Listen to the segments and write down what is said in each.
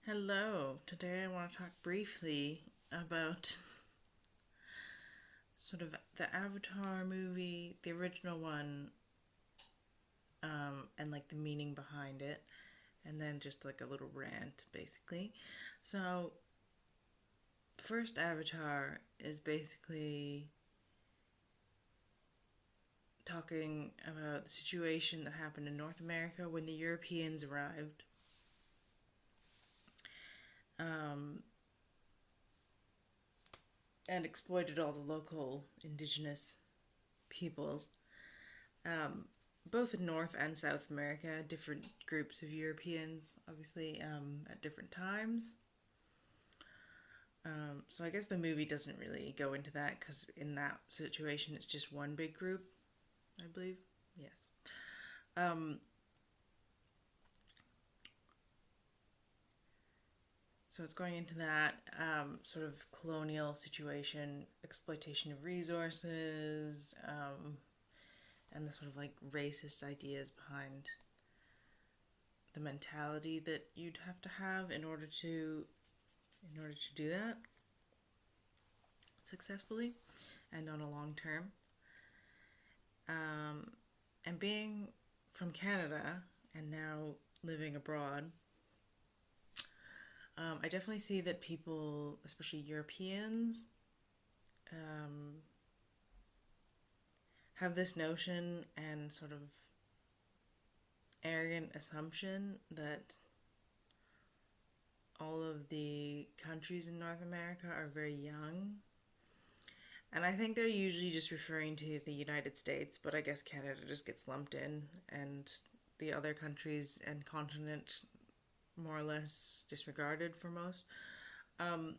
Hello. Today I want to talk briefly about sort of the Avatar movie, the original one, and like the meaning behind it, and then just like a little rant, basically. So, first Avatar is basically talking about the situation that happened in North America when the Europeans arrived. Um, and exploited all the local indigenous peoples. um, Both in North and South America, different groups of Europeans, obviously, at different times. So I guess the movie doesn't really go into that because in that situation it's just one big group, I believe. Yes. Um, so it's going into that sort of colonial situation, exploitation of resources, and the sort of like racist ideas behind the mentality that you'd have to have in order to do that successfully and on a long term. Um, and being from Canada and now living abroad, I definitely see that people, especially Europeans, um, have this notion and sort of arrogant assumption that all of the countries in North America are very young. And I think they're usually just referring to the United States, but I guess Canada just gets lumped in, and the other countries and continent more or less disregarded for most. Um,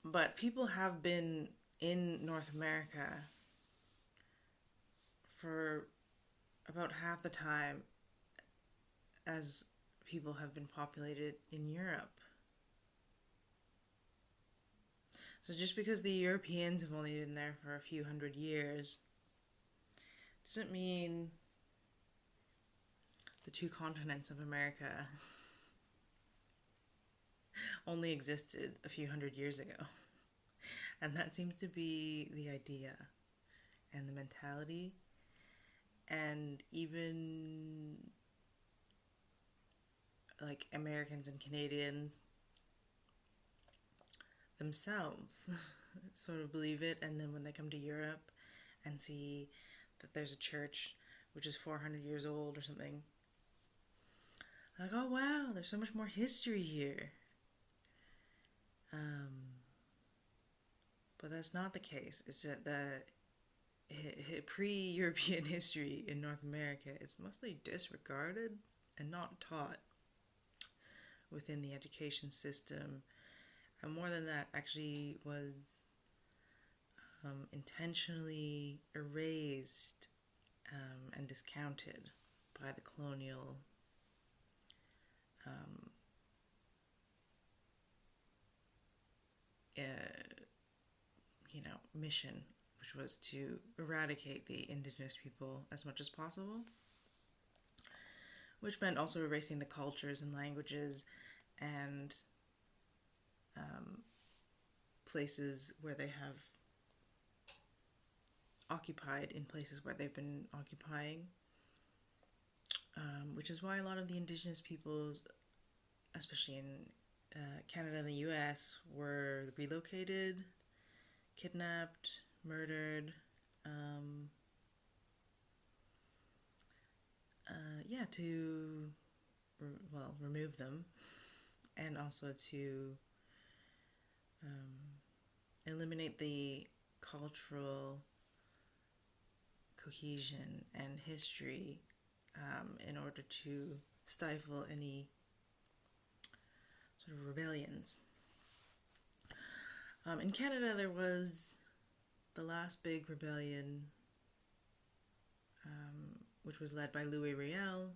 but people have been in North America for about half the time as people have been populated in Europe. So just because the Europeans have only been there for a few hundred years doesn't mean the two continents of America only existed a few hundred years ago. And that seems to be the idea and the mentality. And even like Americans and Canadians themselves sort of believe it. And then when they come to Europe and see that there's a church which is 400 years old or something, like, oh wow, there's so much more history here. Um, but that's not the case. It's that the pre-European history in North America is mostly disregarded and not taught within the education system. And more than that, actually was intentionally erased and discounted by the colonial um, uh, mission, which was to eradicate the indigenous people as much as possible, which meant also erasing the cultures and languages and um, places where they have occupied in places where they've been occupying, which is why a lot of the indigenous peoples, especially in Canada and the US, were relocated, kidnapped, murdered, um, yeah, to remove them, and also to eliminate the cultural cohesion and history in order to stifle any sort of rebellions. In Canada, there was the last big rebellion, which was led by Louis Riel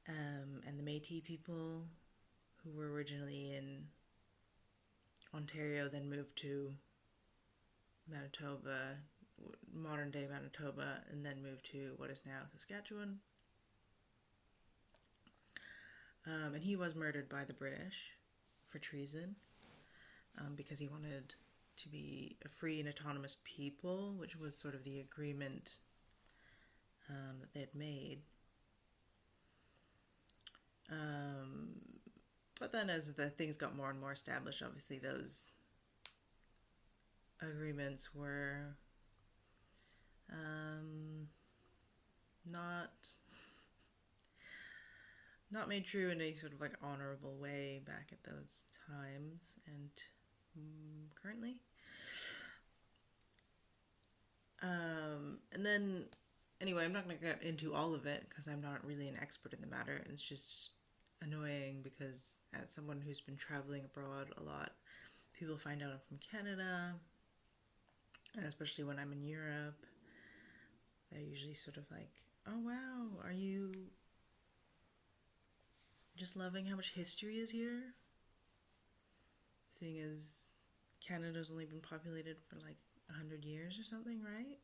and the Métis people, who were originally in Ontario, then moved to Manitoba, modern day Manitoba, and then moved to what is now Saskatchewan. And he was murdered by the British for treason, because he wanted to be a free and autonomous people, which was sort of the agreement that they had made. But then as the things got more and more established, obviously those agreements were not made true in any sort of like honorable way back at those times and currently. And then, anyway, I'm not going to get into all of it because I'm not really an expert in the matter. It's just annoying because as someone who's been traveling abroad a lot, people find out I'm from Canada, and especially when I'm in Europe, they're usually sort of like, oh wow, are you just loving how much history is here? Seeing as Canada's only been populated for like 100 years or something, right?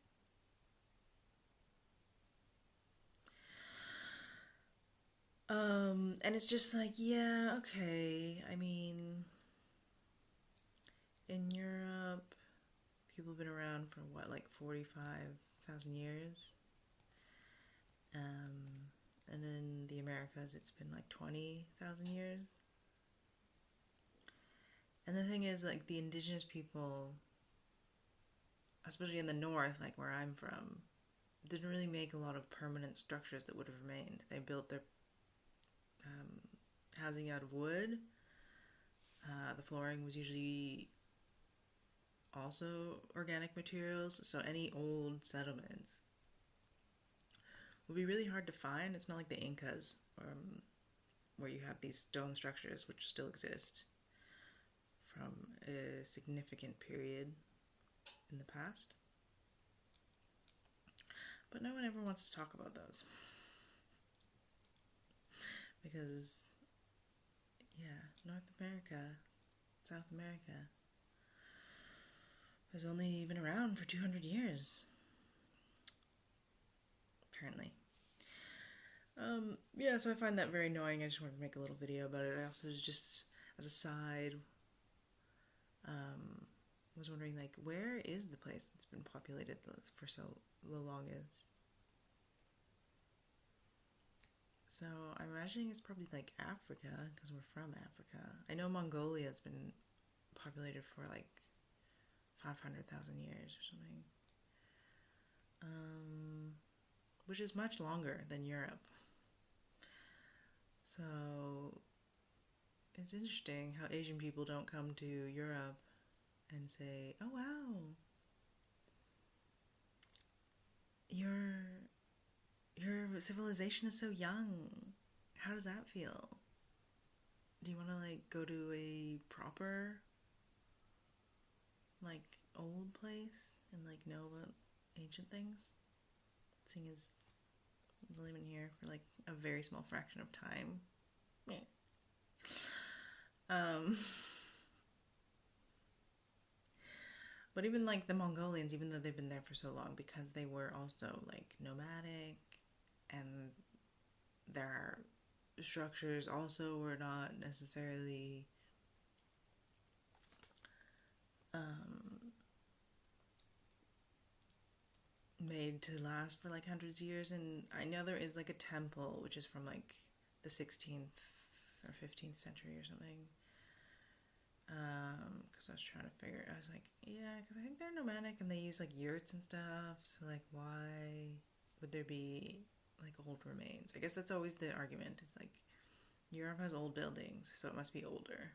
And it's just like, yeah, okay. I mean, in Europe, people have been around for what, like 45,000 years? And in the Americas, it's been like 20,000 years. And the thing is, like, the indigenous people, especially in the north, like where I'm from, didn't really make a lot of permanent structures that would have remained. They built their housing out of wood. The flooring was usually also organic materials, so any old settlements would be really hard to find. It's not like the Incas, where you have these stone structures which still exist from a significant period in the past. But no one ever wants to talk about those. Because, yeah, North America, South America has only been around for 200 years. Apparently. Yeah, so I find that very annoying. I just wanted to make a little video about it. I also just, as a side, was wondering, like, where is the place that's been populated for so the longest? So I'm imagining it's probably like Africa, because we're from Africa. I know Mongolia has been populated for like 500,000 years or something, which is much longer than Europe. So it's interesting how Asian people don't come to Europe and say, "Oh wow, your civilization is so young. How does that feel? Do you want to like go to a proper like old place and like know about ancient things? Seeing as I'm living here for like a very small fraction of time." Um, but even like the Mongolians, even though they've been there for so long, because they were also like nomadic, and their structures also were not necessarily made to last for like hundreds of years. And I know there is like a temple which is from like the 16th or 15th century or something. Because I was trying to figure, I was like, yeah, because I think they're nomadic and they use like yurts and stuff. So like, why would there be like old remains? I guess that's always the argument. It's like Europe has old buildings, so it must be older.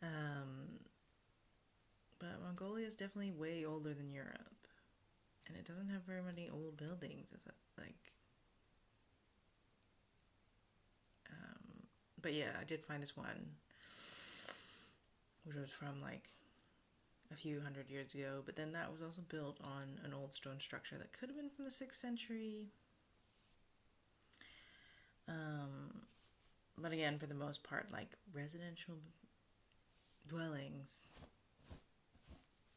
Um, but Mongolia is definitely way older than Europe, and it doesn't have very many old buildings. Is that like? But yeah, I did find this one, which was from like a few hundred years ago. But then that was also built on an old stone structure that could have been from the 6th century. But again, for the most part, like residential dwellings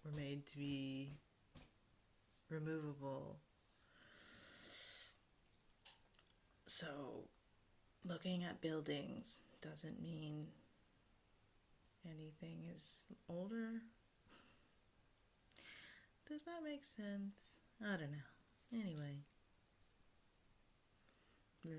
were made to be removable. So looking at buildings doesn't mean anything is older. Does that make sense? I don't know. Anyway. Yeah.